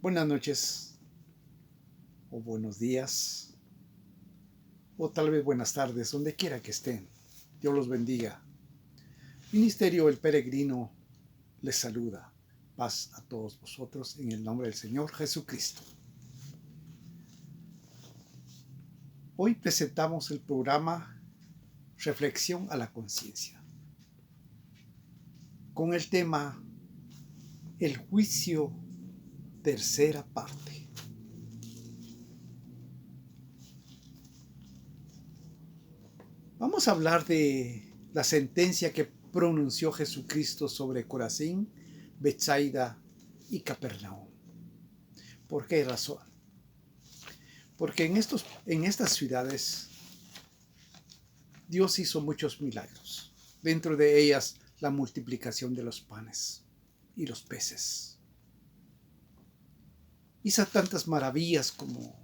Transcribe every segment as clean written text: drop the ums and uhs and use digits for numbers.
Buenas noches, o buenos días, o tal vez buenas tardes, donde quiera que estén. Dios los bendiga. Ministerio El Peregrino les saluda. Paz a todos vosotros en el nombre del Señor Jesucristo. Hoy presentamos el programa Reflexión a la Conciencia, con el tema El Juicio, tercera parte. Vamos a hablar de la sentencia que pronunció Jesucristo sobre Corazín, Betsaida y Capernaum. ¿Por qué razón? Porque en estas ciudades Dios hizo muchos milagros. Dentro de ellas la multiplicación de los panes y los peces. Hizo tantas maravillas como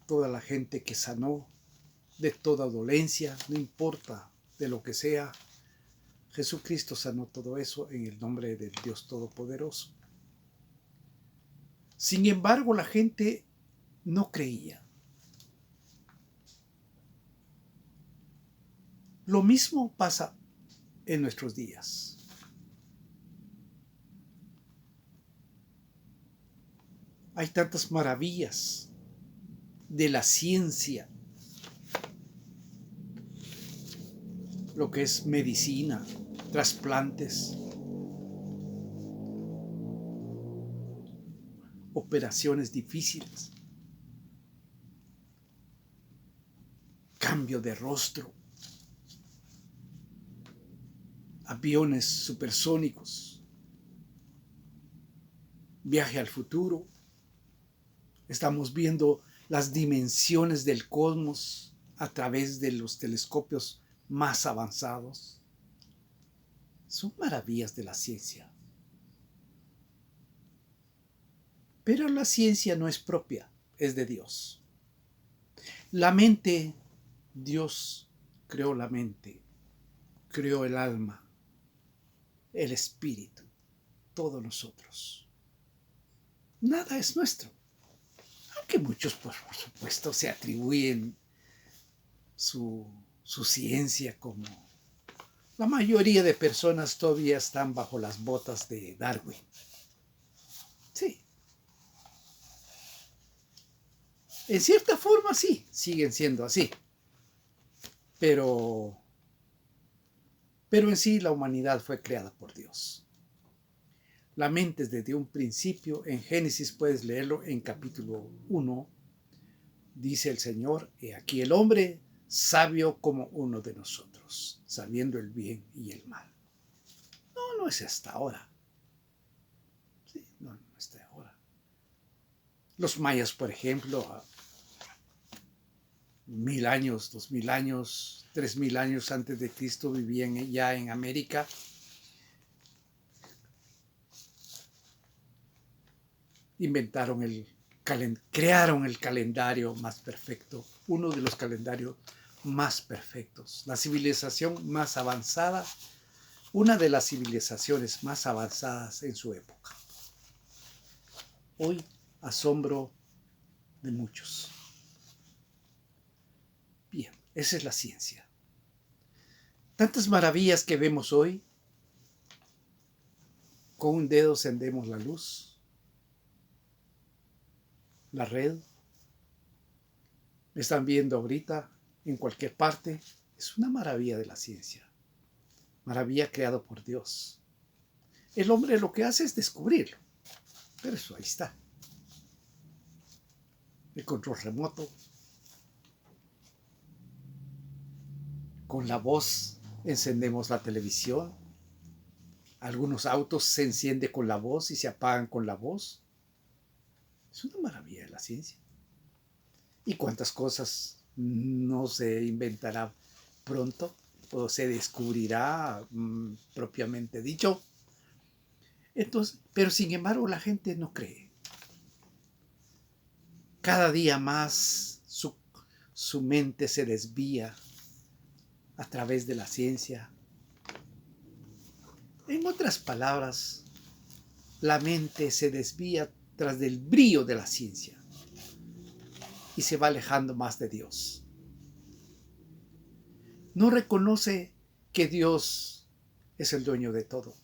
toda la gente que sanó de toda dolencia, no importa de lo que sea. Jesucristo sanó todo eso en el nombre del Dios Todopoderoso. Sin embargo, la gente no creía. Lo mismo pasa en nuestros días. Hay tantas maravillas de la ciencia, lo que es medicina, trasplantes, operaciones difíciles, cambio de rostro, aviones supersónicos, viaje al futuro. Estamos viendo las dimensiones del cosmos a través de los telescopios más avanzados. Son maravillas de la ciencia. Pero la ciencia no es propia, es de Dios. La mente, Dios creó la mente, creó el alma, el espíritu, todos nosotros. Nada es nuestro. Aunque muchos, por supuesto, se atribuyen su ciencia, como la mayoría de personas todavía están bajo las botas de Darwin. Sí. En cierta forma sí, siguen siendo así. Pero en sí la humanidad fue creada por Dios. La mente desde un principio, en Génesis puedes leerlo en capítulo 1, dice el Señor, he aquí el hombre sabio como uno de nosotros, sabiendo el bien y el mal. No es hasta ahora. Sí, no es hasta ahora. Los mayas, por ejemplo, 1000 años, 2000 años, 3000 años antes de Cristo vivían ya en América. Crearon el calendario más perfecto, uno de los calendarios más perfectos, la civilización más avanzada, una de las civilizaciones más avanzadas en su época. Hoy, asombro de muchos. Bien, esa es la ciencia. Tantas maravillas que vemos hoy, con un dedo encendemos la luz, la red, me están viendo ahorita en cualquier parte, es una maravilla de la ciencia, maravilla creada por Dios. El hombre lo que hace es descubrirlo, pero eso ahí está. El control remoto, con la voz encendemos la televisión, algunos autos se encienden con la voz y se apagan con la voz. Es una maravilla de la ciencia. ¿Y cuántas cosas no se inventará pronto o se descubrirá propiamente dicho? Entonces, pero sin embargo la gente no cree. Cada día más su mente se desvía a través de la ciencia. En otras palabras, la mente se desvía tras del brillo de la ciencia y se va alejando más de Dios. No reconoce que Dios es el dueño de todo,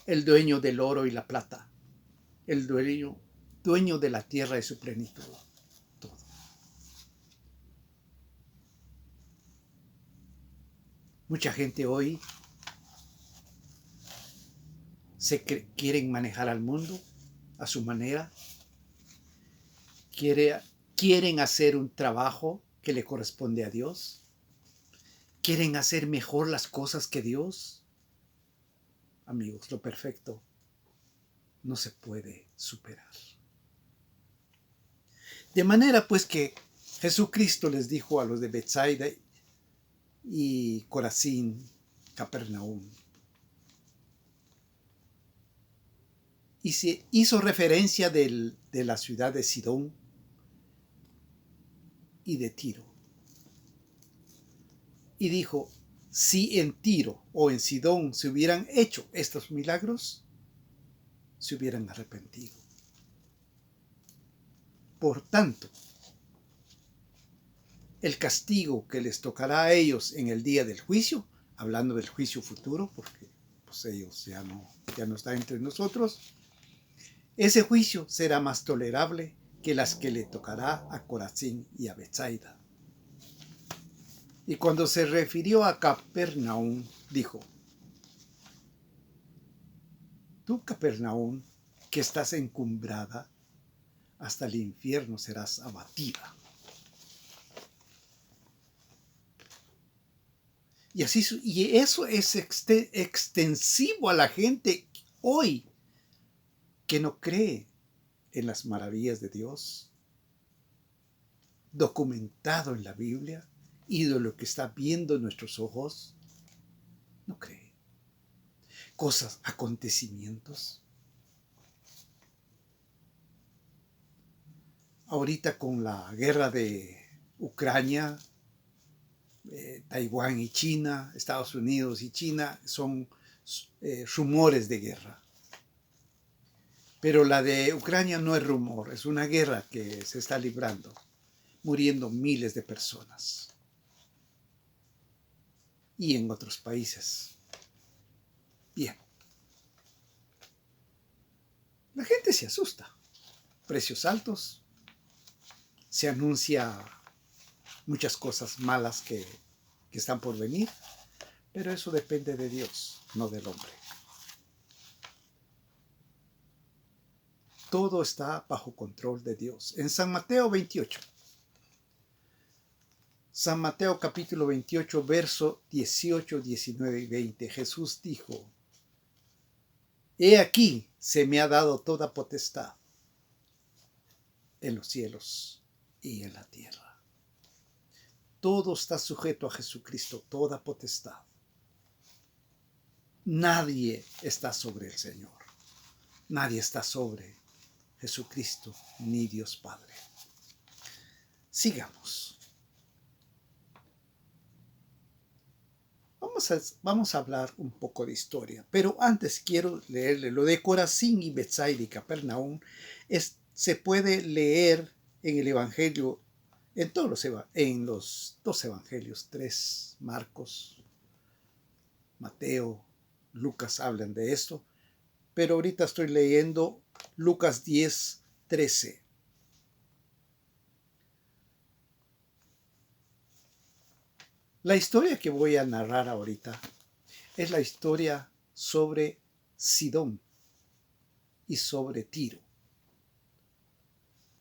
el dueño del oro y la plata, el dueño de la tierra y su plenitud, todo. Mucha gente hoy quieren manejar al mundo a su manera, quieren hacer un trabajo que le corresponde a Dios, quieren hacer mejor las cosas que Dios. Amigos, lo perfecto no se puede superar. De manera pues que Jesucristo les dijo a los de Betsaida y Corazín, Capernaum, y se hizo referencia de la ciudad de Sidón y de Tiro. Y dijo, si en Tiro o en Sidón se hubieran hecho estos milagros, se hubieran arrepentido. Por tanto, el castigo que les tocará a ellos en el día del juicio, hablando del juicio futuro, porque pues, ellos ya no están entre nosotros, ese juicio será más tolerable que las que le tocará a Corazín y a Betsaida. Y cuando se refirió a Capernaum, dijo, tú, Capernaum, que estás encumbrada, hasta el infierno serás abatida. Y eso es extensivo a la gente hoy que no cree en las maravillas de Dios, documentado en la Biblia y de lo que está viendo nuestros ojos, no cree. Cosas, acontecimientos. Ahorita con la guerra de Ucrania, Taiwán y China, Estados Unidos y China, son rumores de guerra. Pero la de Ucrania no es rumor, es una guerra que se está librando, muriendo miles de personas. Y en otros países. Bien. La gente se asusta. Precios altos. Se anuncia muchas cosas malas que están por venir. Pero eso depende de Dios, no del hombre. Todo está bajo control de Dios. En San Mateo 28. San Mateo capítulo 28, verso 18, 19 y 20. Jesús dijo, he aquí se me ha dado toda potestad en los cielos y en la tierra. Todo está sujeto a Jesucristo, toda potestad. Nadie está sobre el Señor. Nadie está sobre Jesucristo ni Dios Padre. Sigamos. Vamos a hablar un poco de historia, pero antes quiero leerle lo de Corazín y Betsaida y Capernaum. Se puede leer en el Evangelio, en los dos Evangelios, 3, Marcos, Mateo, Lucas hablan de esto, pero ahorita estoy leyendo Lucas 10, 13. La historia que voy a narrar ahorita es la historia sobre Sidón y sobre Tiro.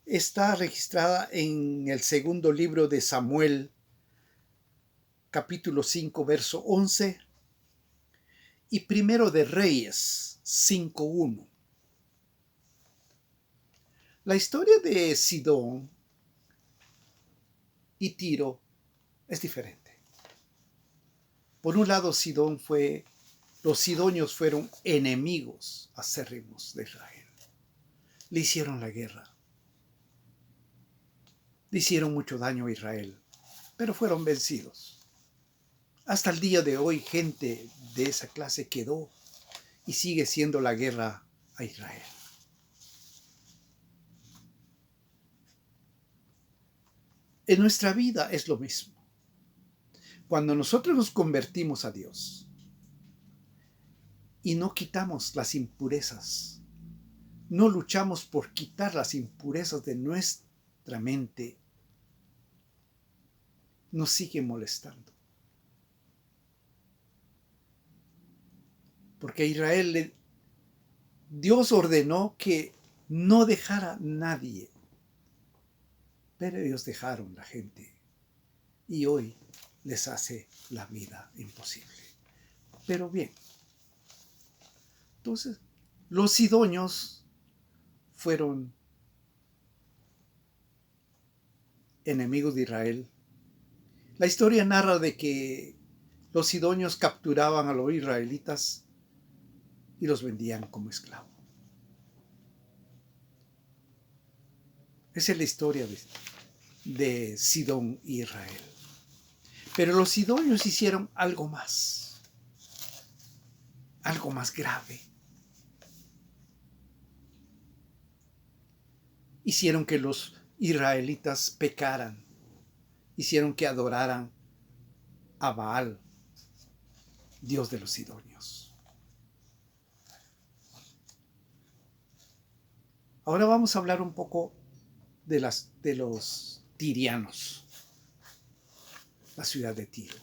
Está registrada en el segundo libro de Samuel, capítulo 5, verso 11, y primero de Reyes 5:1. La historia de Sidón y Tiro es diferente. Por un lado, los sidonios fueron enemigos acérrimos de Israel. Le hicieron la guerra. Le hicieron mucho daño a Israel, pero fueron vencidos. Hasta el día de hoy, gente de esa clase quedó y sigue siendo la guerra a Israel. En nuestra vida es lo mismo. Cuando nosotros nos convertimos a Dios y no quitamos las impurezas, no luchamos por quitar las impurezas de nuestra mente, nos sigue molestando. Porque a Israel Dios ordenó que no dejara nadie, pero ellos dejaron la gente y hoy les hace la vida imposible. Pero bien, entonces los sidonios fueron enemigos de Israel. La historia narra de que los sidonios capturaban a los israelitas y los vendían como esclavos. Esa es la historia de Sidón y Israel. Pero los sidonios hicieron algo más grave. Hicieron que los israelitas pecaran, hicieron que adoraran a Baal, dios de los sidonios. Ahora vamos a hablar un poco de los tirianos, la ciudad de Tiro.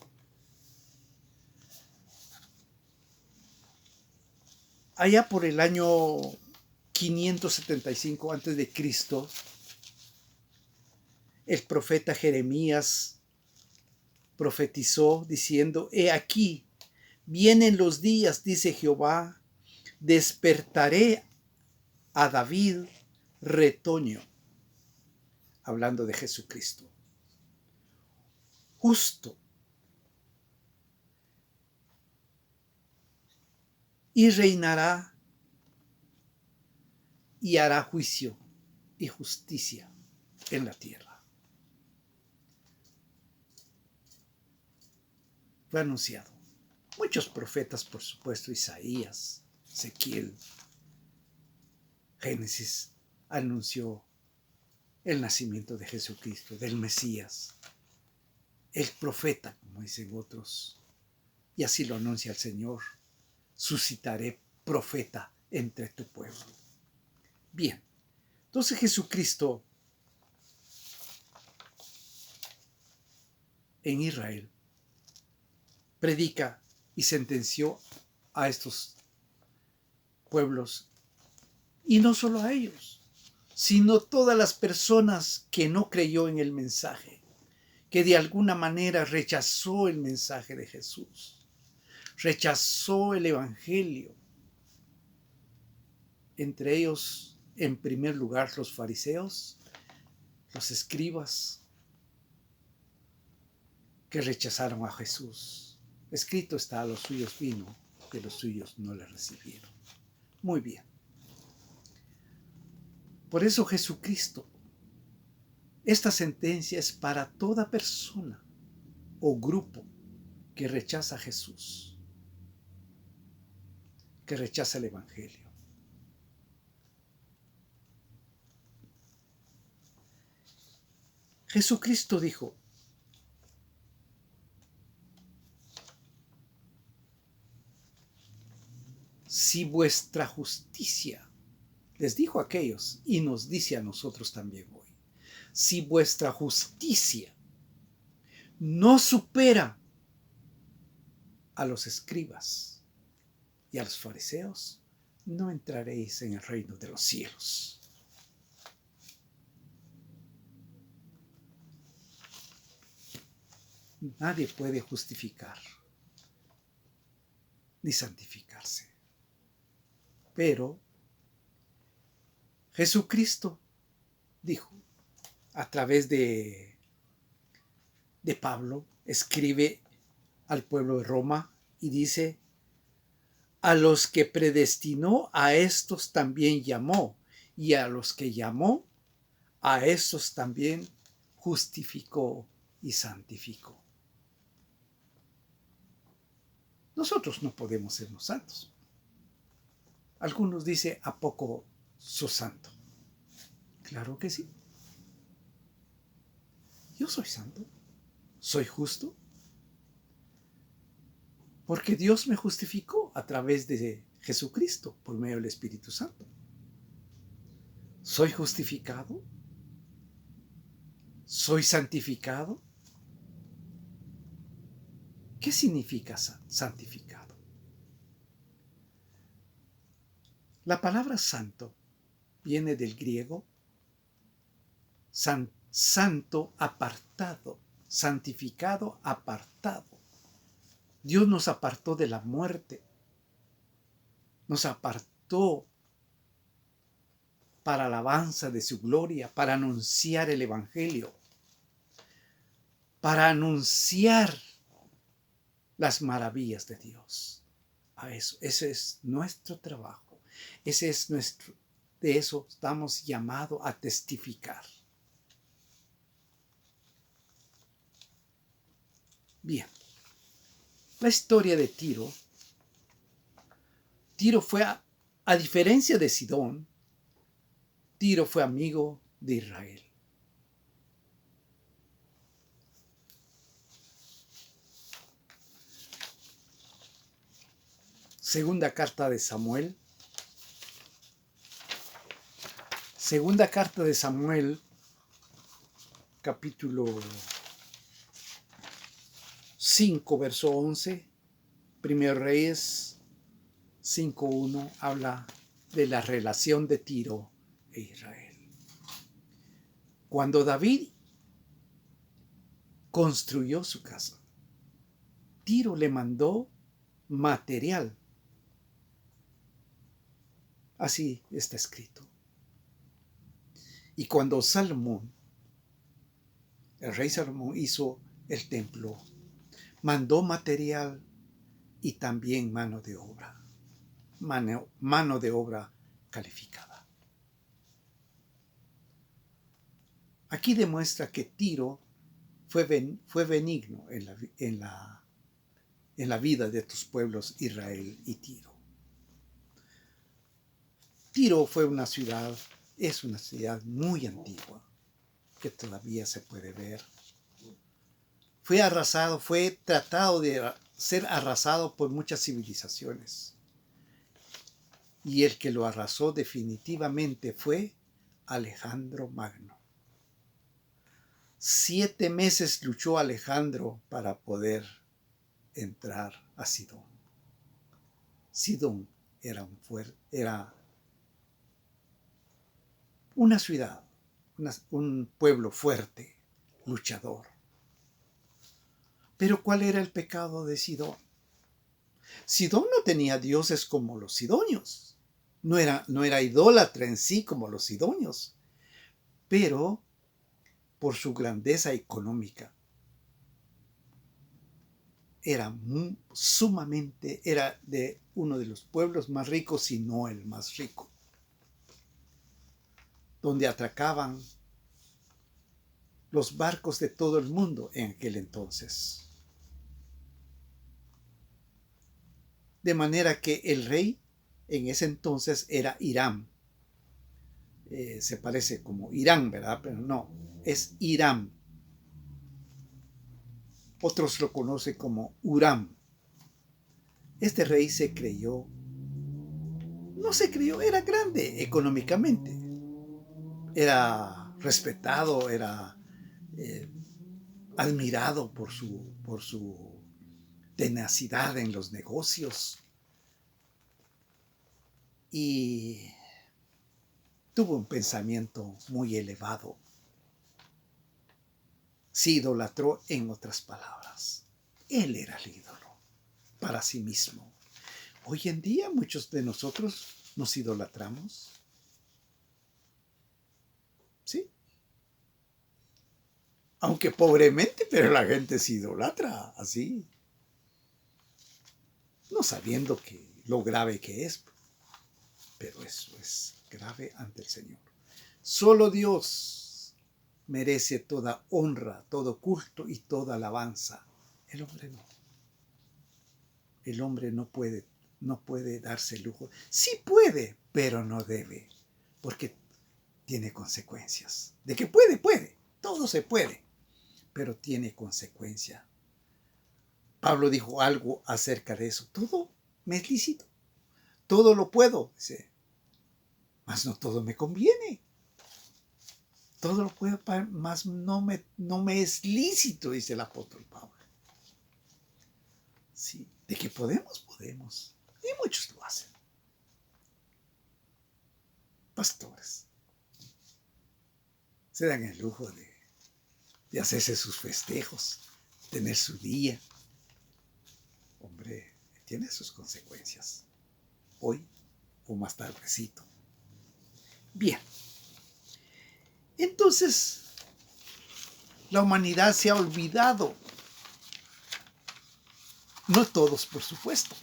Allá por el año 575 a.C., el profeta Jeremías profetizó diciendo: He aquí, vienen los días, dice Jehová, despertaré a David retoño, hablando de Jesucristo, justo, y reinará y hará juicio y justicia en la tierra. Fue anunciado. Muchos profetas, por supuesto, Isaías, Ezequiel, Génesis, anunció el nacimiento de Jesucristo, del Mesías, el profeta, como dicen otros, y así lo anuncia el Señor: suscitaré profeta entre tu pueblo. Bien, entonces Jesucristo en Israel predica y sentenció a estos pueblos, y no solo a ellos, sino todas las personas que no creyó en el mensaje, que de alguna manera rechazó el mensaje de Jesús, rechazó el evangelio. Entre ellos, en primer lugar, los fariseos, los escribas, que rechazaron a Jesús. Escrito está: a los suyos vino, que los suyos no le recibieron. Muy bien. Por eso Jesucristo, esta sentencia es para toda persona o grupo que rechaza a Jesús, que rechaza el evangelio. Jesucristo dijo: si vuestra justicia, les dijo a aquellos y nos dice a nosotros también hoy, si vuestra justicia no supera a los escribas y a los fariseos, no entraréis en el reino de los cielos. Nadie puede justificar ni santificarse. Pero Jesucristo dijo, a través de Pablo, escribe al pueblo de Roma y dice: a los que predestinó, a estos también llamó, y a los que llamó, a estos también justificó y santificó. Nosotros no podemos sernos santos. Algunos dicen, ¿a poco sos santo? Claro que sí. Yo soy santo. Soy justo. Porque Dios me justificó a través de Jesucristo por medio del Espíritu Santo. ¿Soy justificado? ¿Soy santificado? ¿Qué significa santificado? La palabra santo viene del griego santo apartado, santificado apartado. Dios nos apartó de la muerte, nos apartó para alabanza de su gloria, para anunciar el Evangelio, para anunciar las maravillas de Dios. A eso, ese es nuestro trabajo, ese es nuestro, de eso estamos llamados a testificar. Bien, la historia de Tiro. Tiro fue, a diferencia de Sidón, Tiro fue amigo de Israel. Segunda carta de Samuel. Segunda carta de Samuel, capítulo 5, verso 11. Primero Reyes 5:1 habla de la relación de Tiro e Israel. Cuando David construyó su casa, Tiro le mandó material. Así está escrito. Y cuando el rey Salomón hizo el templo, mandó material y también mano de obra. Mano de obra calificada. Aquí demuestra que Tiro fue benigno en la vida de estos pueblos Israel y Tiro. Tiro es una ciudad muy antigua, que todavía se puede ver. Fue arrasado, fue tratado de ser arrasado por muchas civilizaciones. Y el que lo arrasó definitivamente fue Alejandro Magno. 7 meses luchó Alejandro para poder entrar a Sidón. Sidón era una ciudad, un pueblo fuerte, luchador. Pero ¿cuál era el pecado de Sidón? Sidón no tenía dioses como los sidonios. No era idólatra en sí como los sidonios. Pero por su grandeza económica, era de uno de los pueblos más ricos, si no el más rico, donde atracaban los barcos de todo el mundo en aquel entonces. De manera que el rey en ese entonces era Hiram. Se parece como Irán, ¿verdad? Pero no, es Hiram. Otros lo conocen como Huram. Este rey era grande económicamente. Era respetado, era admirado por su tenacidad en los negocios. Y tuvo un pensamiento muy elevado. Se idolatró, en otras palabras. Él era el ídolo para sí mismo. Hoy en día muchos de nosotros nos idolatramos. ¿Sí? Aunque pobremente, pero la gente se idolatra así. No sabiendo lo grave que es. Pero eso es grave ante el Señor. Solo Dios merece toda honra, todo culto y toda alabanza. El hombre no. El hombre no puede no puede darse el lujo. Sí puede, pero no debe, porque tiene consecuencias. De que puede, todo se puede, pero tiene consecuencia. Pablo dijo algo acerca de eso. Todo me es lícito, todo lo puedo, dice, mas no todo me conviene. Todo lo puedo, mas no me es lícito, dice el apóstol Pablo. Sí, de que podemos. Y muchos lo hacen. Pastores se dan el lujo de hacerse sus festejos, tener su día. Hombre, tiene sus consecuencias. Hoy o más tardecito. Bien. Entonces, la humanidad se ha olvidado. No todos, por supuesto,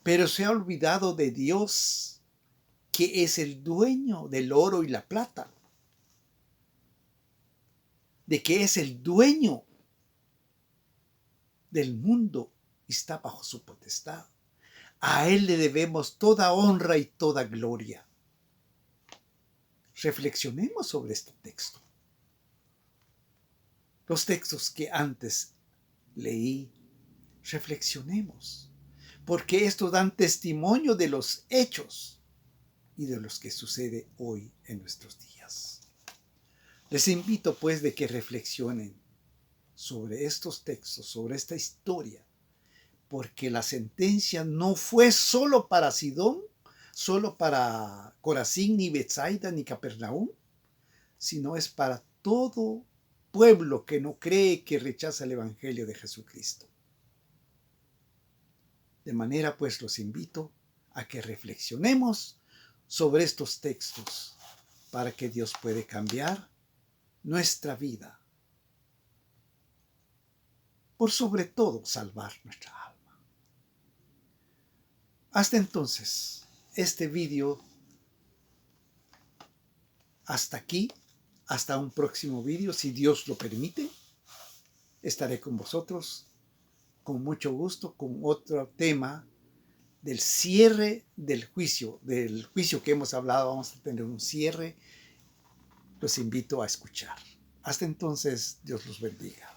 pero se ha olvidado de Dios, que es el dueño del oro y la plata, de que es el dueño del mundo y está bajo su potestad. A Él le debemos toda honra y toda gloria. Reflexionemos sobre este texto. Los textos que antes leí, reflexionemos, porque estos dan testimonio de los hechos y de los que sucede hoy en nuestros días. Les invito pues de que reflexionen sobre estos textos, sobre esta historia, porque la sentencia no fue solo para Sidón, solo para Corazín, ni Betsaida, ni Capernaum, sino es para todo pueblo que no cree, que rechaza el Evangelio de Jesucristo. De manera pues los invito a que reflexionemos sobre estos textos para que Dios pueda cambiar nuestra vida. Por sobre todo salvar nuestra alma. Hasta entonces, este vídeo, hasta aquí, hasta un próximo vídeo, si Dios lo permite, estaré con vosotros con mucho gusto con otro tema del cierre del juicio que hemos hablado. Vamos a tener un cierre. Los invito a escuchar. Hasta entonces, Dios los bendiga.